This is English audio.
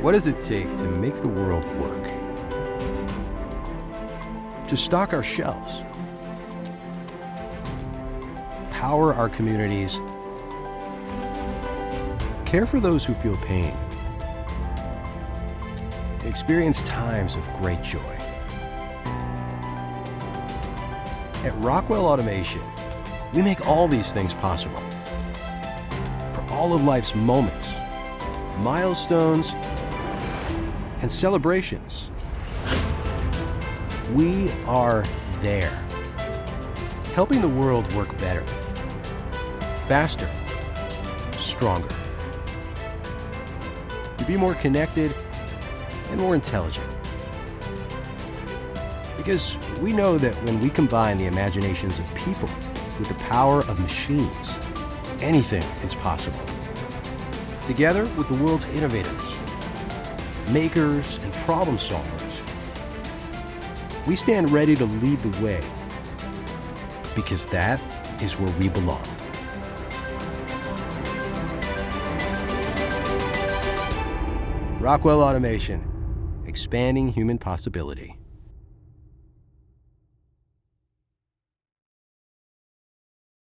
What does it take to make the world work? To stock our shelves, power our communities, care for those who feel pain, and experience times of great joy. At Rockwell Automation, we make all these things possible. For all of life's moments, milestones, and celebrations, we are there, helping the world work better, faster, stronger, to be more connected and more intelligent. Because we know that when we combine the imaginations of people with the power of machines, anything is possible. Together with the world's innovators, makers, and problem solvers, we stand ready to lead the way, because that is where we belong. Rockwell Automation, expanding human possibility.